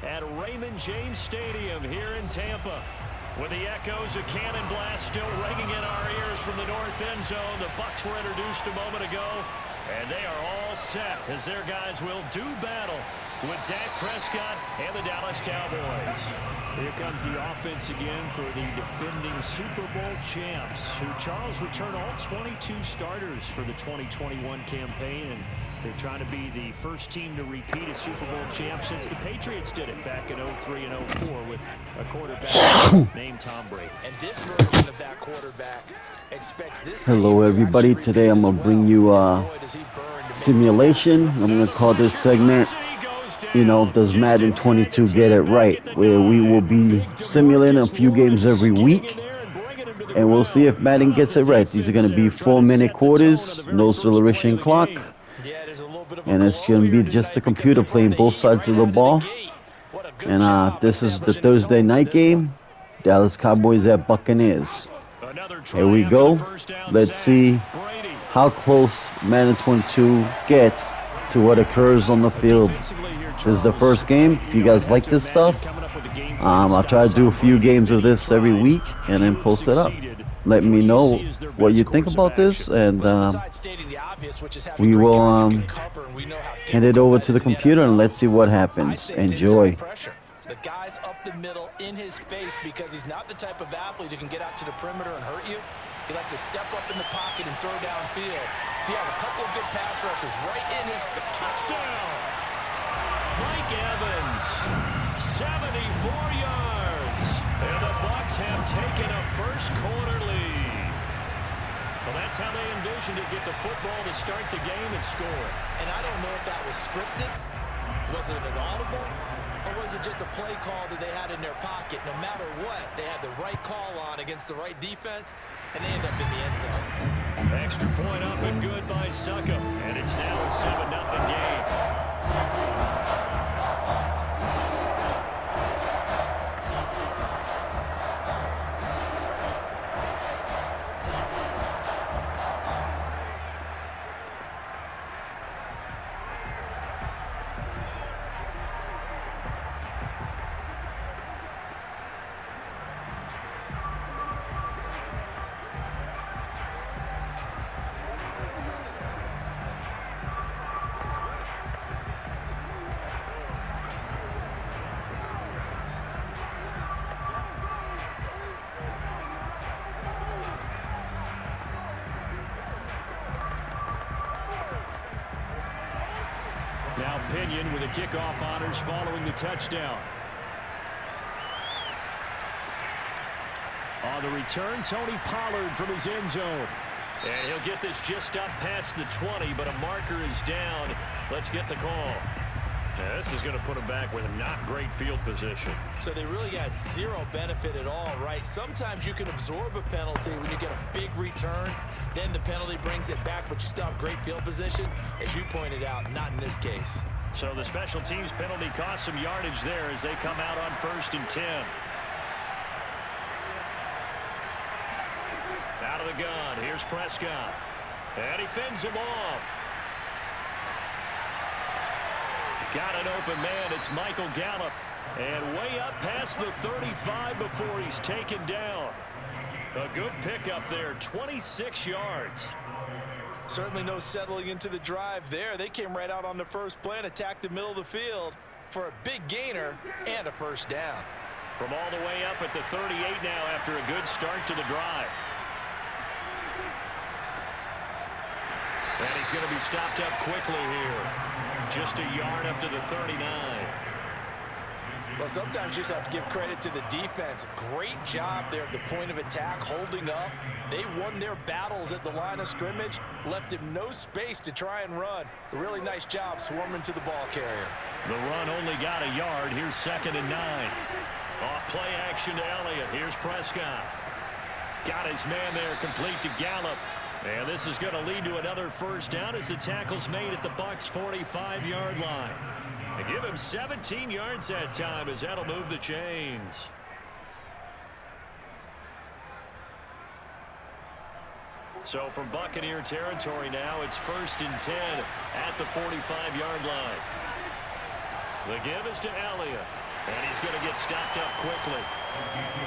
at Raymond James Stadium here in Tampa. With the echoes of cannon blast still ringing in our ears from the north end zone, the Bucs were introduced a moment ago, and they are all set as their guys will do battle with Dak Prescott and the Dallas Cowboys. Here comes the offense again for the defending Super Bowl champs, who, Charles, return all 22 starters for the 2021 campaign, and they're trying to be the first team to repeat as Super Bowl champ since the Patriots did it back in 03 and 04 with a quarterback named Tom Brady. And this version of that quarterback expects this. Hello, everybody. Today I'm going to bring you simulation. I'm going to call this segment, does Madden 22 get it right? Where we will be simulating a few games every week, and we'll see if Madden gets it right. These are going to be 4-minute quarters, no acceleration clock, and it's going to be just the computer playing both sides of the ball. And this is the Thursday night game, Dallas Cowboys at Buccaneers. Here we go. Let's see how close Madden 22 gets to what occurs on the field. This is the first game. If you guys like this stuff, I'll try to do a few games of this every week and then post it up. Let me know what you think about this, and we will hand it over to the computer and let's see what happens. Enjoy. The guy's up the middle in his face because he's not the type of athlete who can get out to the perimeter and hurt you. He likes to step up in the pocket and throw downfield. If you have a couple of good pass rushers right in his touchdown. Mike Evans, 74 yards. And the Bucs have taken a first quarter lead. Well, that's how they envisioned it, get the football to start the game and score. And I don't know if that was scripted. Was it an audible? Or was it just a play call that they had in their pocket? No matter what, they had the right call on against the right defense, and they end up in the end zone. Extra point up and good by Suckup, and it's now a 7-0 game. Now Pinion with the kickoff honors following the touchdown. On the return, Tony Pollard from his end zone. And he'll get this just up past the 20, but a marker is down. Let's get the call. Now, this is going to put him back with a not great field position. So they really got zero benefit at all, right? Sometimes you can absorb a penalty when you get a big return. Then the penalty brings it back, but you still have great field position. As you pointed out, not in this case. So the special teams penalty cost some yardage there as they come out on 1st and 10. Out of the gun, here's Prescott. And he fends him off. Got an open man, it's Michael Gallup. And way up past the 35 before he's taken down. A good pickup there, 26 yards. Certainly no settling into the drive there. They came right out on the first play and attacked the middle of the field for a big gainer and a first down. From all the way up at the 38 now after a good start to the drive. And he's going to be stopped up quickly here. Just a yard up to the 39. Well, sometimes you just have to give credit to the defense. Great job there at the point of attack, holding up. They won their battles at the line of scrimmage, left him no space to try and run. A really nice job swarming to the ball carrier. The run only got a yard. Here's 2nd and 9. Off play action to Elliott. Here's Prescott. Got his man there, complete to Gallup. And this is going to lead to another first down as the tackle's made at the Bucs' 45-yard line. And give him 17 yards that time as that'll move the chains. So from Buccaneer territory now, it's 1st and 10 at the 45-yard line. The give is to Elliott. And he's going to get stopped up quickly.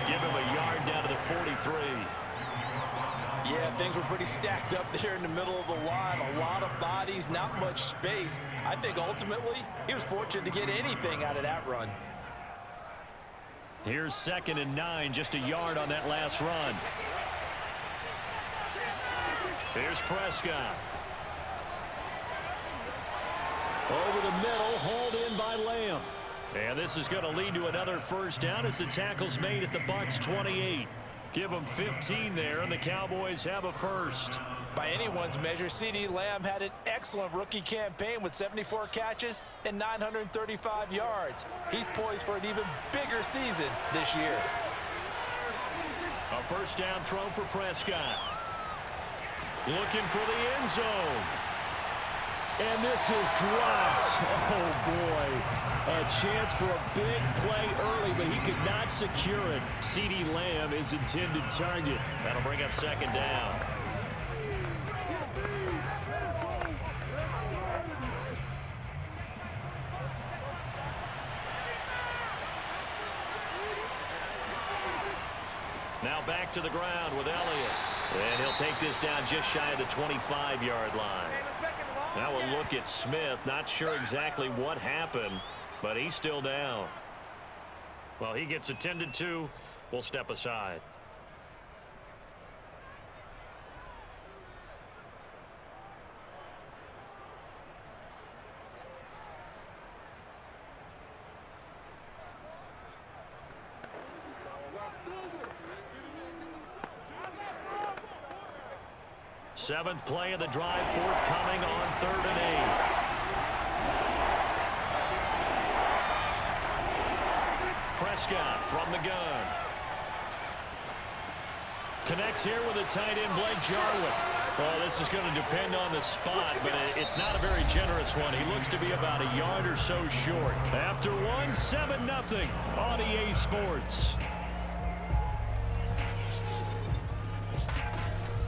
Give him a yard down to the 43. Yeah, things were pretty stacked up there in the middle of the line. A lot of bodies, not much space. I think ultimately he was fortunate to get anything out of that run. Here's 2nd and 9, just a yard on that last run. Here's Prescott. Over the middle, hauled in by Lamb. And this is going to lead to another first down as the tackle's made at the Bucs 28. Give them 15 there, and the Cowboys have a first. By anyone's measure, CeeDee Lamb had an excellent rookie campaign with 74 catches and 935 yards. He's poised for an even bigger season this year. A first down throw for Prescott. Looking for the end zone. And this is dropped. Oh, boy. A chance for a big play early, but he could not secure it. CeeDee Lamb is intended target. That'll bring up 2nd down. Now back to the ground with Elliott. And he'll take this down just shy of the 25-yard line. Now we'll look at Smith. Not sure exactly what happened, but he's still down. Well, he gets attended to. We'll step aside. Seventh play of the drive forthcoming on 3rd and 8. Prescott from the gun. Connects here with a tight end, Blake Jarwin. Well, this is going to depend on the spot, but it's not a very generous one. He looks to be about a yard or so short. After one, 7-0 on EA Sports.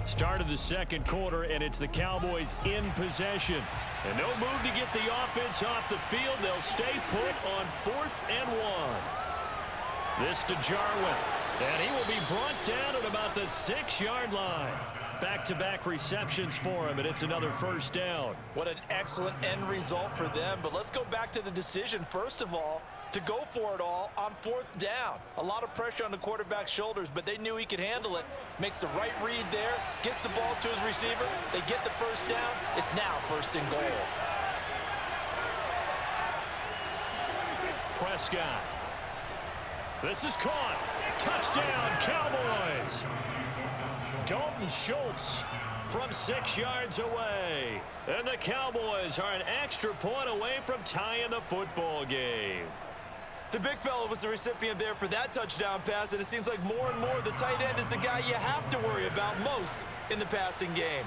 Start of the second quarter, and it's the Cowboys in possession. And no move to get the offense off the field. They'll stay put on 4th and 1. This to Jarwin. And he will be brought down at about the 6-yard line. Back-to-back receptions for him, and it's another first down. What an excellent end result for them. But let's go back to the decision, first of all, to go for it all on 4th down. A lot of pressure on the quarterback's shoulders, but they knew he could handle it. Makes the right read there, gets the ball to his receiver. They get the first down. It's now 1st and goal. Prescott. This is caught. Touchdown, Cowboys. Dalton Schultz from 6 yards away. And the Cowboys are an extra point away from tying the football game. The big fella was the recipient there for that touchdown pass, and it seems like more and more the tight end is the guy you have to worry about most in the passing game.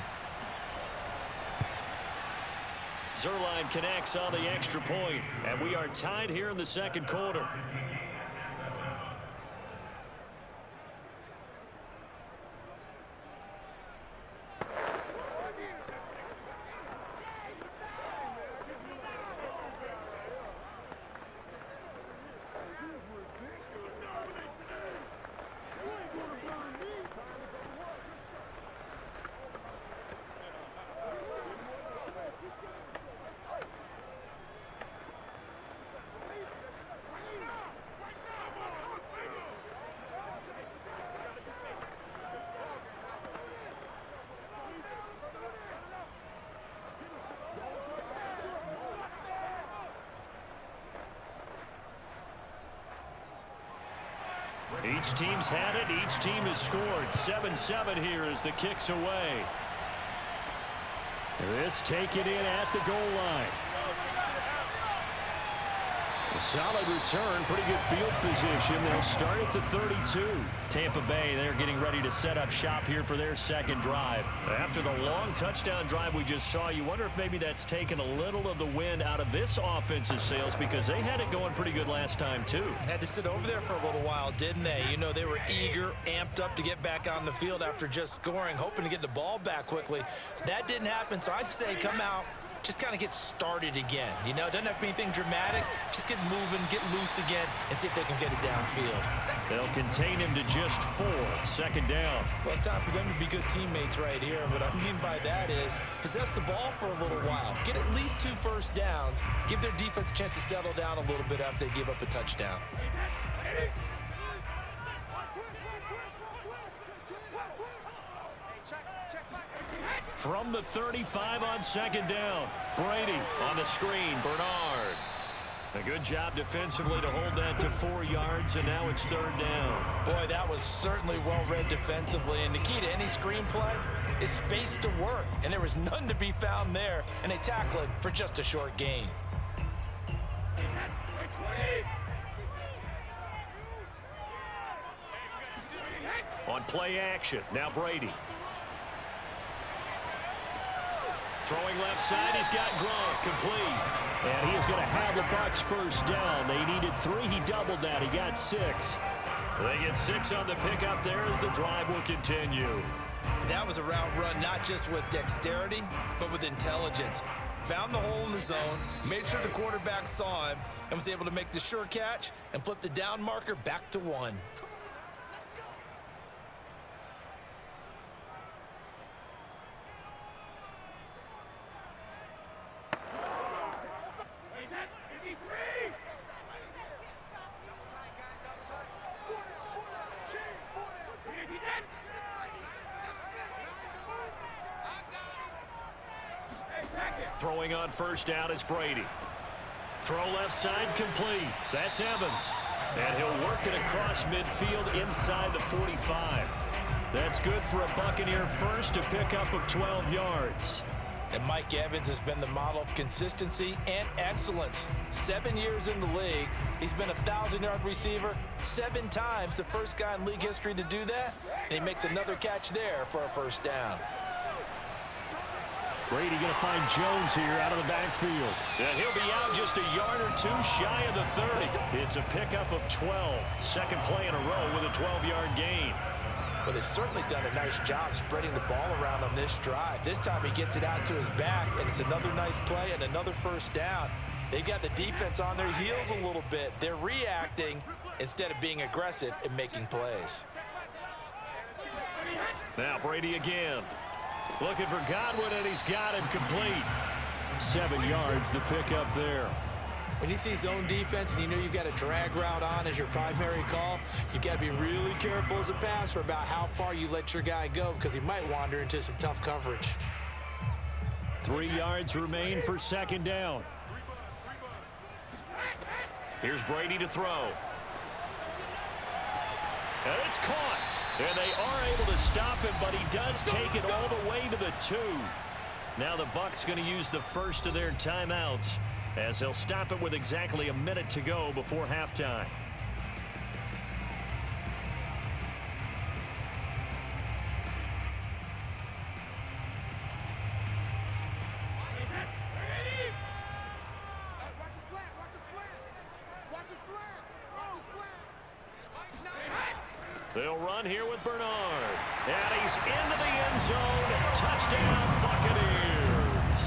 Zerline connects on the extra point, and we are tied here in the second quarter. Each team's had it. Each team has scored. 7-7 here as the kick's away. This taken in at the goal line. A solid return. Pretty good field position. They'll start at the 32. Tampa Bay, they're getting ready to set up shop here for their second drive. After the long touchdown drive we just saw, you wonder if maybe that's taken a little of the wind out of this offense's sails, because they had it going pretty good last time too. Had to sit over there for a little while, didn't they? You know, they were eager, amped up to get back on the field after just scoring, hoping to get the ball back quickly. That didn't happen, so I'd say come out just kind of get started again. You know, doesn't have to be anything dramatic. Just get moving, get loose again, and see if they can get it downfield. They'll contain him to just 4. Second down. Well, it's time for them to be good teammates right here. And what I mean by that is possess the ball for a little while. Get at least 2 first downs. Give their defense a chance to settle down a little bit after they give up a touchdown. From the 35 on second down. Brady on the screen. Bernard. A good job defensively to hold that to 4 yards, and now it's third down. Boy, that was certainly well-read defensively, and the key to any screenplay is space to work, and there was none to be found there, and they tackle it for just a short gain. On play action, now Brady. Throwing left side, he's got Gronk, complete. And he is going to have the Bucs first down. They needed 3, he doubled that, he got 6. They get 6 on the pickup there as the drive will continue. That was a route run not just with dexterity, but with intelligence. Found the hole in the zone, made sure the quarterback saw him, and was able to make the sure catch and flip the down marker back to 1. Throwing on first down is Brady. Throw left side complete. That's Evans. And he'll work it across midfield inside the 45. That's good for a Buccaneer first, a pickup of 12 yards. And Mike Evans has been the model of consistency and excellence. 7 years in the league. He's been a 1,000-yard receiver 7 times, the first guy in league history to do that. And he makes another catch there for a first down. Brady going to find Jones here out of the backfield. And he'll be out just a yard or 2 shy of the 30. It's a pickup of 12. Second play in a row with a 12-yard gain. Well, they've certainly done a nice job spreading the ball around on this drive. This time he gets it out to his back, and it's another nice play and another first down. They've got the defense on their heels a little bit. They're reacting instead of being aggressive and making plays. Now Brady again. Looking for Godwin, and he's got him complete. 7 yards, the pickup there. When you see zone defense and you know you've got a drag route on as your primary call, you've got to be really careful as a passer about how far you let your guy go because he might wander into some tough coverage. 3 yards remain for second down. Here's Brady to throw. And it's caught. And they are able to stop him, but he does take it all the way to the 2. Now the Bucs going to use the first of their timeouts as they'll stop it with exactly a minute to go before halftime. They'll run here with Bernard. And he's into the end zone. Touchdown, Buccaneers.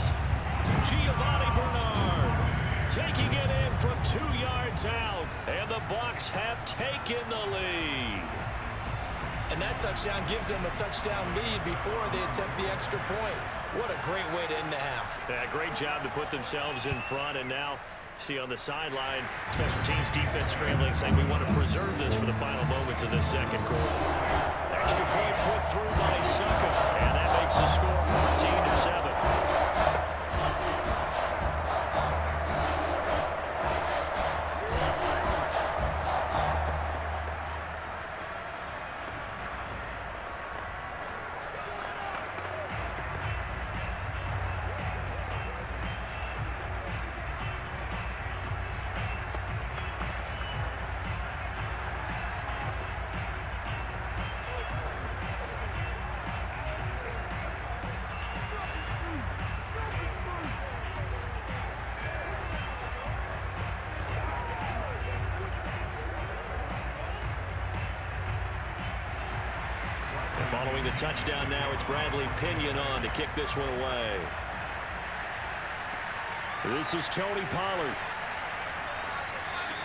Giovanni Bernard taking it in from 2 yards out. And the Bucs have taken the lead. And that touchdown gives them a touchdown lead before they attempt the extra point. What a great way to end the half. Yeah, great job to put themselves in front, and now see on the sideline, special teams defense scrambling, saying we want to preserve this for the final moments of this second quarter. Extra point put through by Succa, and that makes the score 14-7. Following the touchdown now, it's Bradley Pinion on to kick this one away. This is Tony Pollard.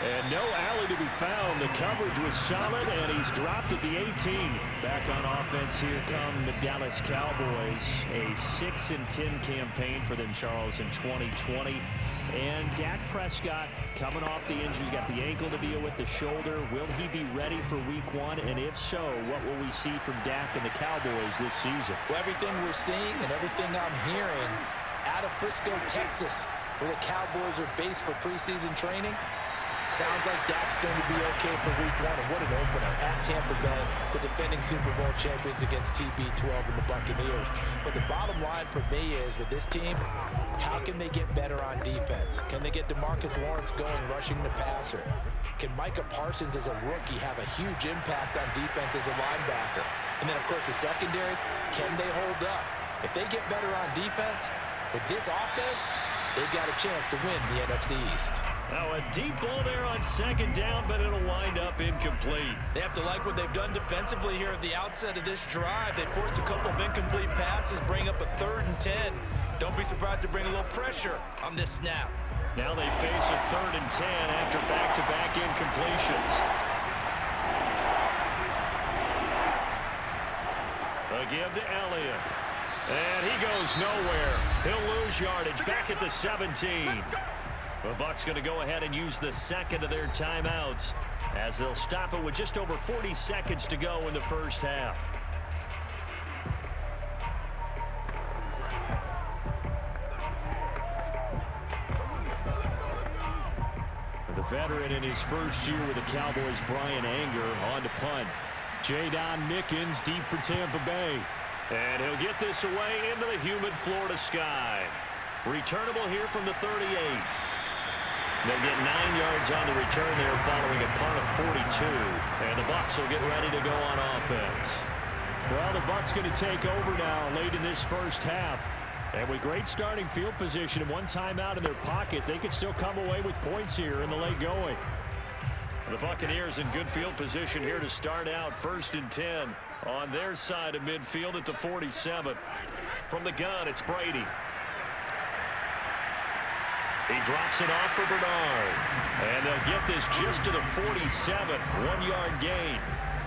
And no alley to be found. The coverage was solid, and he's dropped at the 18. Back on offense, here come the Dallas Cowboys. A 6-10 campaign for them, Charles, in 2020. And Dak Prescott coming off the injury. He's got the ankle to deal with, the shoulder. Will he be ready for week 1? And if so, what will we see from Dak and the Cowboys this season? Well, everything we're seeing and everything I'm hearing out of Frisco, Texas, where the Cowboys are based for preseason training, sounds like Dak's going to be okay for week 1. And what an opener at Tampa Bay, the defending Super Bowl champions against TB12 and the Buccaneers. But the bottom line for me is, with this team, how can they get better on defense? Can they get DeMarcus Lawrence going, rushing the passer? Can Micah Parsons as a rookie have a huge impact on defense as a linebacker? And then, of course, the secondary, can they hold up? If they get better on defense, with this offense, they've got a chance to win the NFC East. Now a deep ball there on second down, but it'll wind up incomplete. They have to like what they've done defensively here at the outset of this drive. They forced a couple of incomplete passes, bring up a 3rd and 10. Don't be surprised to bring a little pressure on this snap. Now they face a 3rd and 10 after back-to-back incompletions. A give to Elliott. And he goes nowhere. He'll lose yardage back at the 17. The Bucs going to go ahead and use the second of their timeouts as they'll stop it with just over 40 seconds to go in the first half. The veteran in his first year with the Cowboys, Brian Anger, on to punt. Jadon Mickens deep for Tampa Bay. And he'll get this away into the humid Florida sky. Returnable here from the 38. They'll get 9 yards on the return there following a punt of 42. And the Bucs will get ready to go on offense. Well, the Bucs going to take over now late in this first half. And with great starting field position and one timeout in their pocket, they could still come away with points here in the late going. The Buccaneers in good field position here to start out 1st and 10 on their side of midfield at the 47. From the gun, it's Brady. He drops it off for Bernard. And they'll get this just to the 47. 1-yard gain.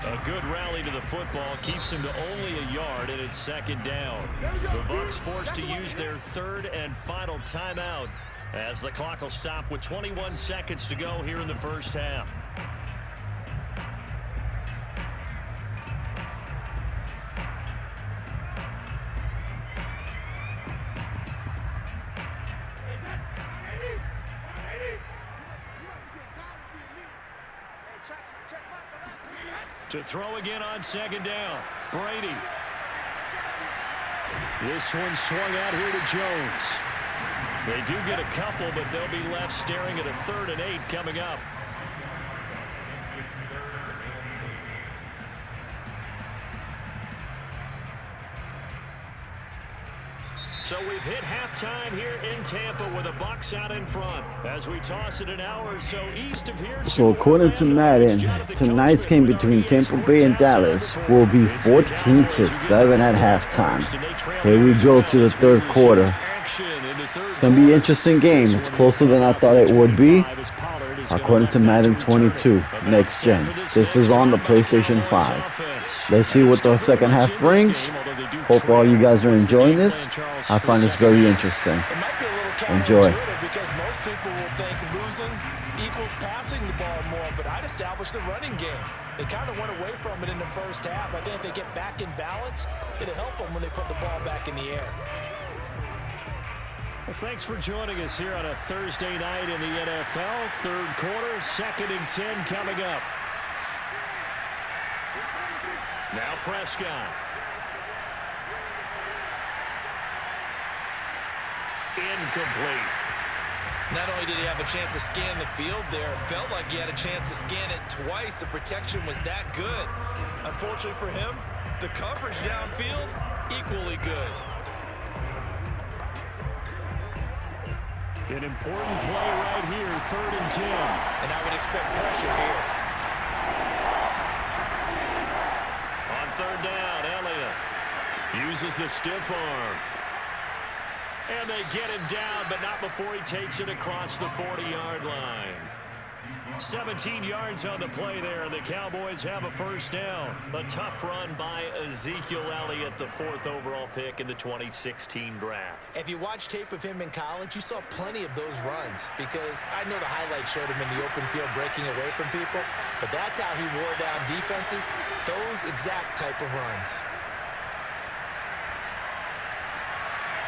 A good rally to the football keeps him to only a yard, and it's second down. The Bucs forced to use their 3rd and final timeout as the clock will stop with 21 seconds to go here in the first half. To throw again on second down. Brady. This one swung out here to Jones. They do get a couple, but they'll be left staring at a 3rd and 8 coming up. So we've hit halftime here in Tampa with the Bucs out in front as we toss it an hour or so east of here. So according to Madden, tonight's game between Tampa Bay and Dallas will be 14-7 at halftime. Here we go to the 3rd quarter. It's going to be an interesting game. It's closer than I thought it would be. According to Madden 22, next gen. This is on the PlayStation 5. Let's see what the second half brings. Hope all you guys are enjoying this. I find this very interesting. Enjoy. Because most people will think losing equals passing the ball more, but I'd establish the running game. They kind of went away from it in the first half. I think if they get back in balance, it'll help them when they put the ball back in the air. Well, thanks for joining us here on a Thursday night in the NFL. 3rd quarter, 2nd and 10 coming up. Now Prescott. Incomplete. Not only did he have a chance to scan the field there, it felt like he had a chance to scan it twice. The protection was that good. Unfortunately for him, the coverage downfield, equally good. An important play right here, 3rd and 10. And I would expect pressure here. On 3rd down, Elliott uses the stiff arm. And they get him down, but not before he takes it across the 40-yard line. 17 yards on the play there, and the Cowboys have a first down. A tough run by Ezekiel Elliott, the 4th overall pick in the 2016 draft. If you watch tape of him in college, you saw plenty of those runs, because I know the highlights showed him in the open field breaking away from people, but that's how he wore down defenses, those exact type of runs.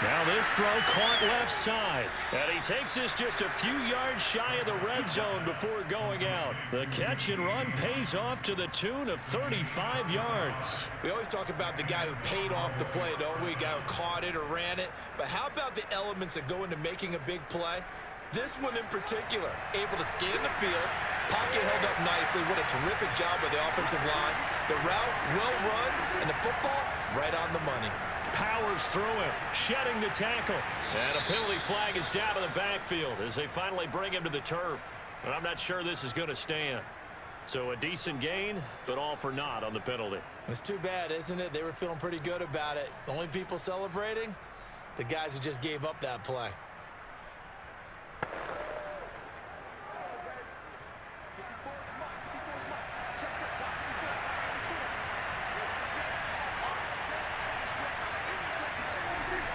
Now this throw caught left side, and he takes us just a few yards shy of the red zone before going out. The catch and run pays off to the tune of 35 yards. We always talk about the guy who paid off the play, don't we? Guy who caught it or ran it. But how about the elements that go into making a big play? This one in particular, able to scan the field, pocket held up nicely. What a terrific job by the offensive line. The route, well run, and the football, right on the money. Powers through him, shedding the tackle. And a penalty flag is down to the backfield as they finally bring him to the turf. And I'm not sure this is going to stand. So a decent gain, but all for naught on the penalty. It's too bad, isn't it? They were feeling pretty good about it. The only people celebrating, the guys who just gave up that play.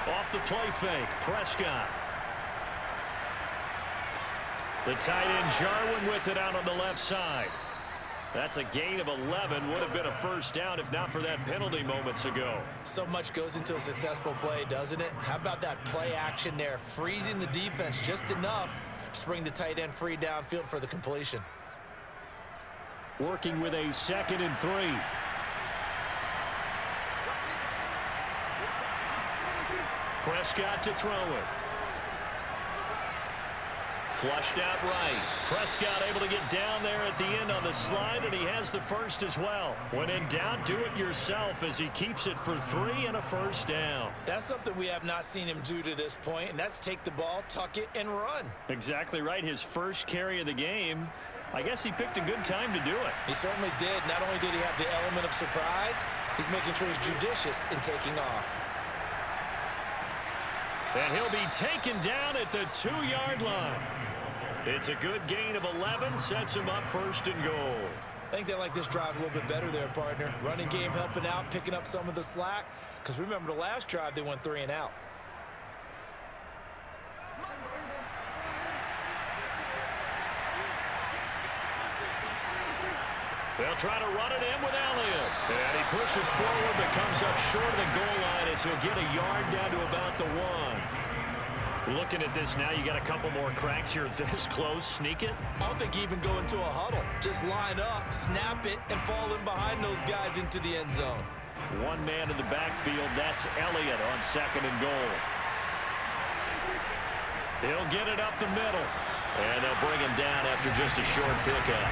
Off the play fake, Prescott. The tight end Jarwin with it out on the left side. That's a gain of 11. Would have been a first down if not for that penalty moments ago. So much goes into a successful play, doesn't it? How about that play action there? Freezing the defense just enough to bring the tight end free downfield for the completion. Working with a 2nd and 3. Prescott to throw it. Flushed out right. Prescott able to get down there at the end on the slide, and he has the first as well. When in doubt, do it yourself as he keeps it for 3 and a first down. That's something we have not seen him do to this point, and that's take the ball, tuck it, and run. Exactly right. His first carry of the game. I guess he picked a good time to do it. He certainly did. Not only did he have the element of surprise, he's making sure he's judicious in taking off. And he'll be taken down at the 2-yard line. It's a good gain of 11, sets him up 1st and goal. I think they like this drive a little bit better there, partner. Running game helping out, picking up some of the slack. Because remember the last drive, they went 3 and out. They'll try to run it in with Elliott. And he pushes forward but comes up short of the goal line as he'll get a yard down to about the 1. Looking at this now, you got a couple more cracks here this close. Sneak it. I don't think you even go into a huddle. Just line up, snap it, and fall in behind those guys into the end zone. One man in the backfield. That's Elliott on 2nd and goal. He'll get it up the middle. And they'll bring him down after just a short pickup.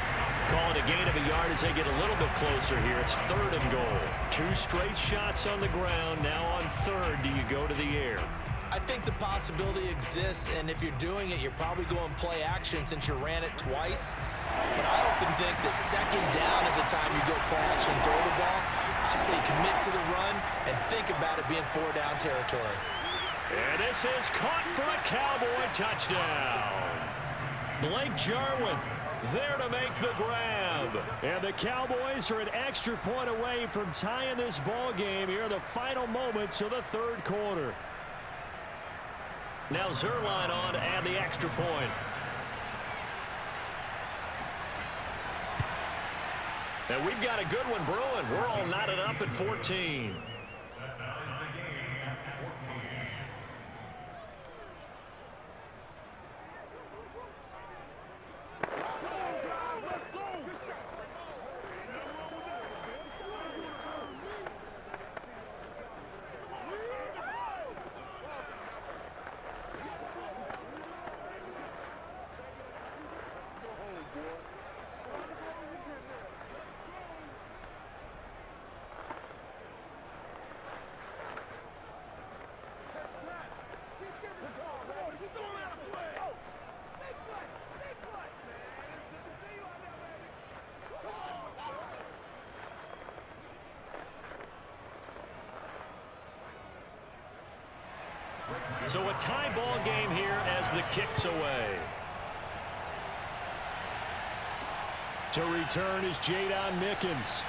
Calling a gain of a yard as they get a little bit closer here. It's 3rd and goal. 2 straight shots on the ground. Now on 3rd, do you go to the air? I think the possibility exists, and if you're doing it, you're probably going play action since you ran it twice. But I often think that 2nd down is the time you go play action and throw the ball. I say commit to the run and think about it being 4-down territory. And this is caught for a Cowboy touchdown. Blake Jarwin there to make the grab. And the Cowboys are an extra point away from tying this ball game here in the final moments of the 3rd quarter. Now Zerline on to add the extra point. And we've got a good one brewing. We're all knotted up at 14. So a tie ball game here as the kick's away. To return is Jadon Mickens.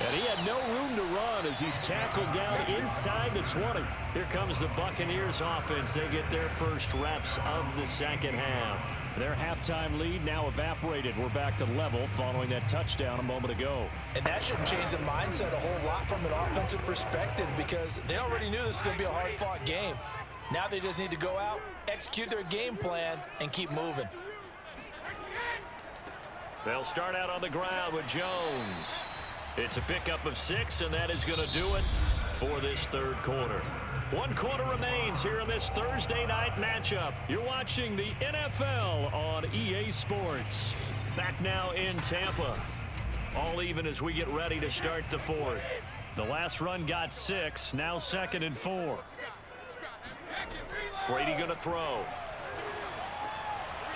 And he had no room to run as he's tackled down inside the 20. Here comes the Buccaneers offense. They get their first reps of the second half. Their halftime lead now evaporated. We're back to level following that touchdown a moment ago. And that shouldn't change the mindset a whole lot from an offensive perspective because they already knew this was going to be a hard-fought game. Now they just need to go out, execute their game plan, and keep moving. They'll start out on the ground with Jones. It's a pickup of 6, and that is going to do it for this third quarter. 1 quarter remains here in this Thursday night matchup. You're watching the NFL on EA Sports. Back now in Tampa. All even as we get ready to start the fourth. The last run got 6, now 2nd and 4. Brady going to throw.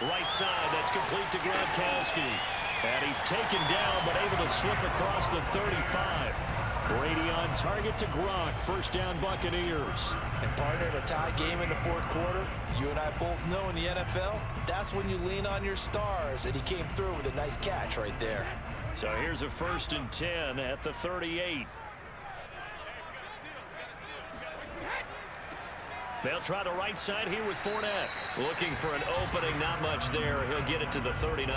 Right side, that's complete to Gronkowski. And he's taken down, but able to slip across the 35. Brady on target to Gronk. First down, Buccaneers. And partner, in a tie game in the fourth quarter, you and I both know in the NFL, that's when you lean on your stars. And he came through with a nice catch right there. So here's a 1st and 10 at the 38. They'll try the right side here with Fournette. Looking for an opening, not much there. He'll get it to the 39.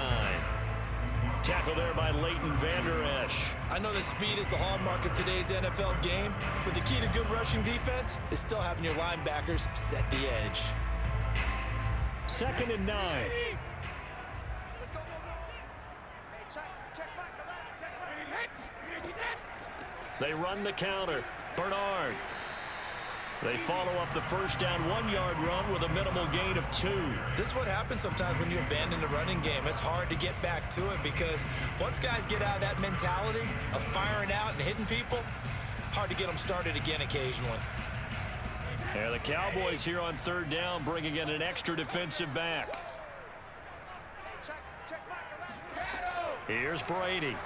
Tackle there by Leighton Vander Esch. I know that speed is the hallmark of today's NFL game, but the key to good rushing defense is still having your linebackers set the edge. 2nd and 9. They run the counter. Bernard. They follow up the first down 1-yard run with a minimal gain of 2. This is what happens sometimes when you abandon the running game. It's hard to get back to it because once guys get out of that mentality of firing out and hitting people, hard to get them started again occasionally. Yeah, the Cowboys here on 3rd down bringing in an extra defensive back. Here's Brady.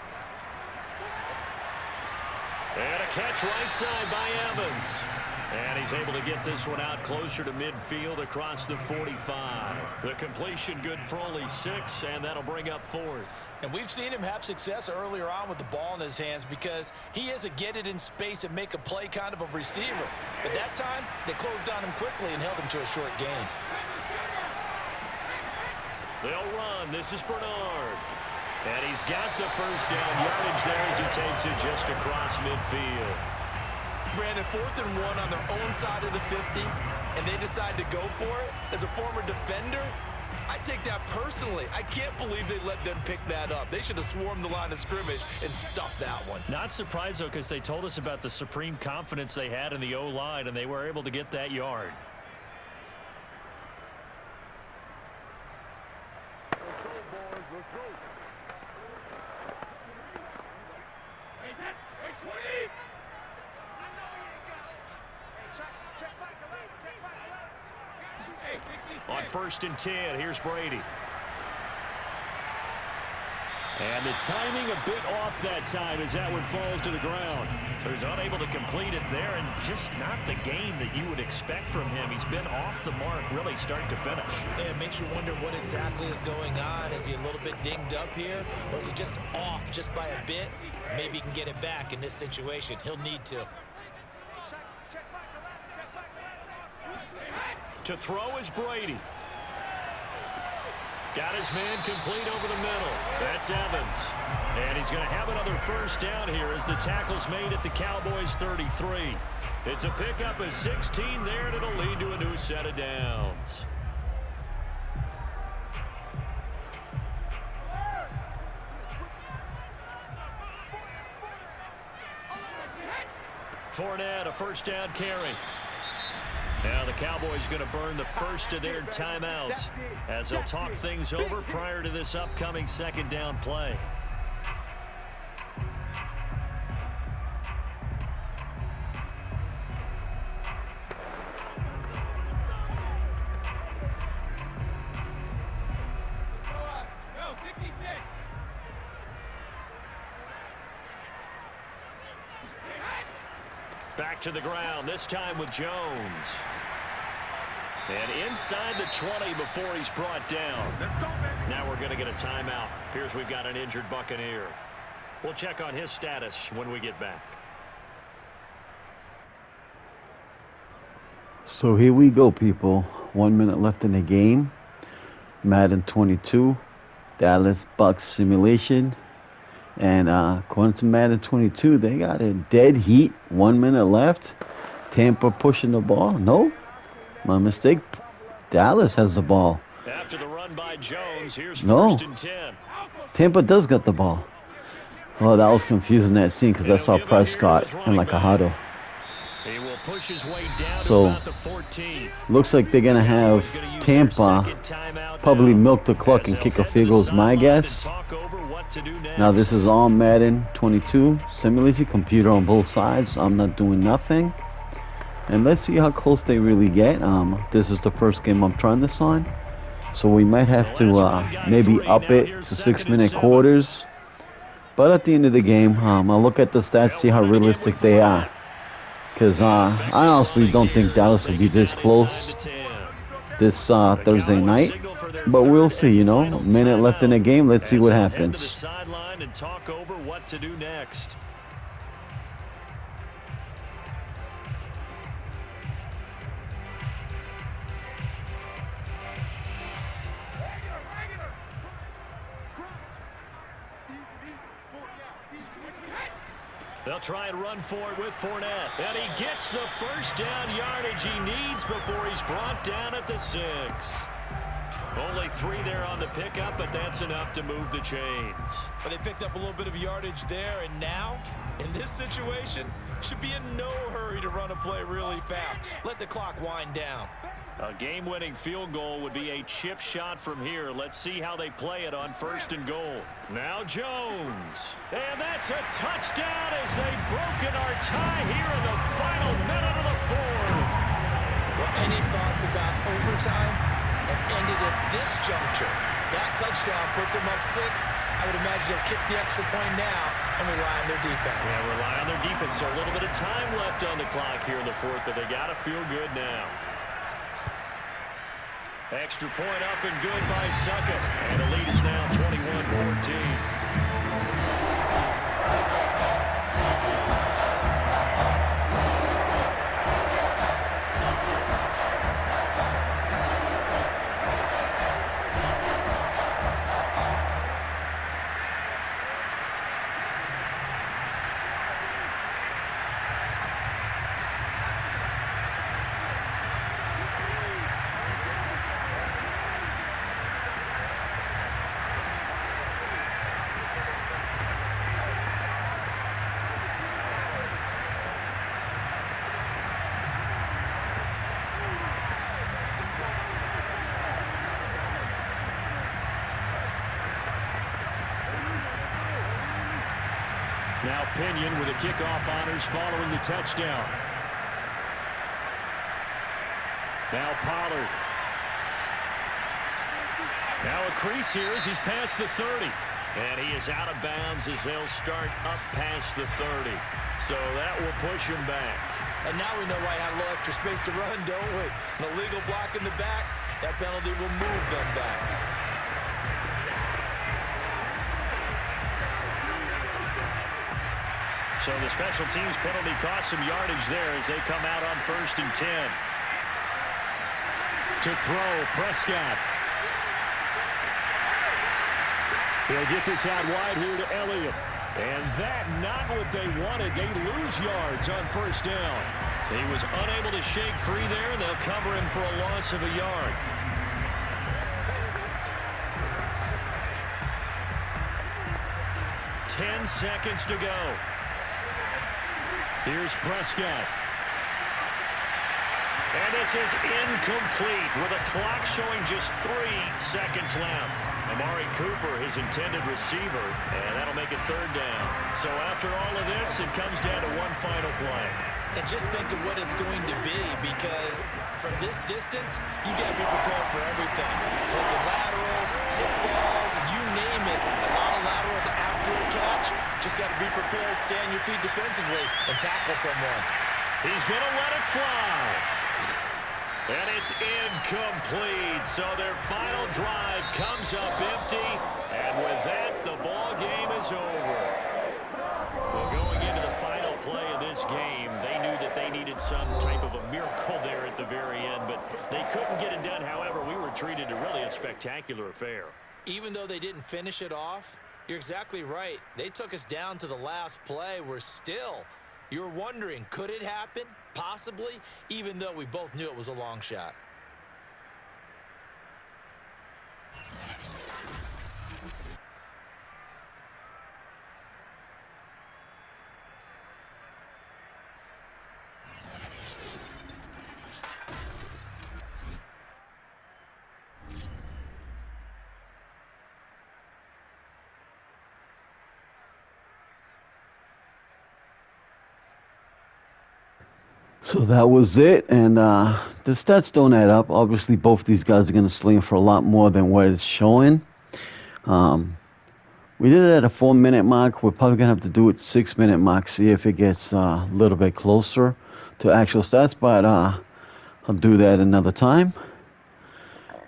And a catch right side by Evans. And he's able to get this one out closer to midfield across the 45. The completion good for only 6, and that'll bring up 4th. And we've seen him have success earlier on with the ball in his hands because he is a get it in space and make a play kind of a receiver. But that time, they closed on him quickly and held him to a short gain. They'll run. This is Bernard. And he's got the first down yardage there as he takes it just across midfield. Brandon, 4th and 1 on their own side of the 50, and they decide to go for it. As a former defender, I take that personally. I can't believe they let them pick that up. They should have swarmed the line of scrimmage and stuffed that one. Not surprised, though, because they told us about the supreme confidence they had in the O-line, and they were able to get that yard. On 1st and 10, here's Brady. And the timing a bit off that time as that one falls to the ground. So he's unable to complete it there, and just not the game that you would expect from him. He's been off the mark really start to finish. Yeah, it makes you wonder what exactly is going on. Is he a little bit dinged up here, or is he just off just by a bit? Maybe he can get it back in this situation. He'll need to. To throw is Brady. Got his man complete over the middle. That's Evans. And he's going to have another first down here as the tackle's made at the Cowboys 33. It's a pickup of 16 there, and it'll lead to a new set of downs. Fournette, a first down carry. Now the Cowboys going to burn the first of their timeouts as they'll talk things over prior to this upcoming 2nd down play. Back to the ground, this time with Jones. And inside the 20 before he's brought down. Now we're going to get a timeout. Appears we've got an injured Buccaneer. We'll check on his status when we get back. So here we go, people. 1 minute left in the game. Madden 22. Dallas Bucks simulation. And according to Madden 22, they got a dead heat. 1 minute left. Tampa pushing the ball. No, my mistake. Dallas has the ball. After the run by Jones, here's No. 1st and 10. Tampa does get the ball. Oh, that was confusing, that scene, because I saw Prescott in like a huddle. He will push his way down to So, about the 14. looks like they're going to have Tampa probably milk the clock and kick a field goal is my guess. Now this is all Madden 22 simulation, computer on both sides. I'm not doing nothing. And let's see how close they really get. This is the first game I'm trying this on. So we might have to maybe up it to 6-minute quarters. But at the end of the game, I'll look at the stats, see how realistic they are. Because I honestly don't think Dallas will be this close this Thursday night. But we'll see, you know. A minute left in the game. Let's see what happens. They'll try and run for it with Fournette. And he gets the first down yardage he needs before he's brought down at the 6. Only 3 there on the pickup, but that's enough to move the chains. But they picked up a little bit of yardage there, and now, in this situation, should be in no hurry to run a play really fast. Let the clock wind down. A game-winning field goal would be a chip shot from here. Let's see how they play it on 1st and goal. Now Jones. And that's a touchdown as they've broken our tie here in the final minute of the 4th. Well, any thoughts about overtime have ended at this juncture. That touchdown puts them up 6. I would imagine they'll kick the extra point now and rely on their defense. Yeah, rely on their defense. So a little bit of time left on the clock here in the 4th, but they got to feel good now. Extra point up and good by Suckett. And the lead is now 21-14. Now Pinion with the kickoff honors following the touchdown. Now Pollard. Now a crease here as he's past the 30. And he is out of bounds as they'll start up past the 30. So that will push him back. And now we know why you have a little extra space to run, don't we? An illegal block in the back. That penalty will move them back. So the special teams penalty cost some yardage there as they come out on 1st and 10. To throw, Prescott. He'll get this out wide here to Elliott. And that not what they wanted. They lose yards on 1st down. He was unable to shake free there, and they'll cover him for a loss of a yard. Ten seconds to go. Here's Prescott. And this is incomplete with a clock showing just 3 seconds left. Amari Cooper, his intended receiver, and that'll make it 3rd down. So after all of this, it comes down to one final play. And just think of what it's going to be, because from this distance, you got to be prepared for everything. Hook and laterals, tip balls, you name it. A lot of laterals after a catch. Just got to be prepared, stay on your feet defensively, and tackle someone. He's going to let it fly. And it's incomplete. So their final drive comes up empty. And with that, the ball game is over. Well, going into the final play of this game, they knew that they needed some type of a miracle there at the very end, but they couldn't get it done. However, we were treated to really a spectacular affair. Even though they didn't finish it off, you're exactly right. They took us down to the last play. You're wondering, could it happen? Possibly, even though we both knew it was a long shot. So that was it, and the stats don't add up. Obviously, both these guys are going to sling for a lot more than what it's showing. We did it at a 4-minute mark. We're probably going to have to do it 6-minute mark, see if it gets a little bit closer to actual stats, but I'll do that another time.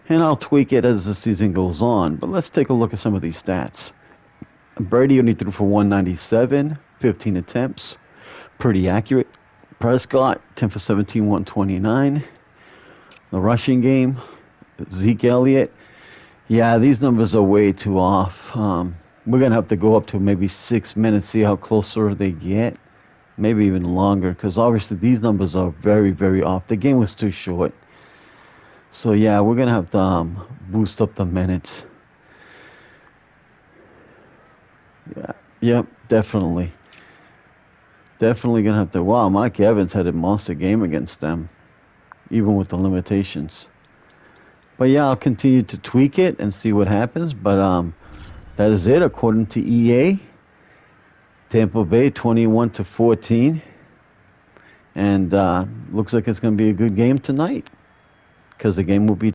And I'll tweak it as the season goes on. But let's take a look at some of these stats. Brady only threw for 197, 15 attempts. Pretty accurate. Prescott, 10 for 17, 129. The rushing game, Zeke Elliott. Yeah, these numbers are way too off. We're going to have to go up to maybe 6 minutes, see how closer they get. Maybe even longer, because obviously these numbers are very, very off. The game was too short. So, yeah, we're going to have to boost up the minutes. Yeah, yep, definitely. Definitely going to have to... Wow, Mike Evans had a monster game against them, even with the limitations. But yeah, I'll continue to tweak it and see what happens. But that is it, according to EA. Tampa Bay 21-14. And looks like it's going to be a good game tonight, because the game will be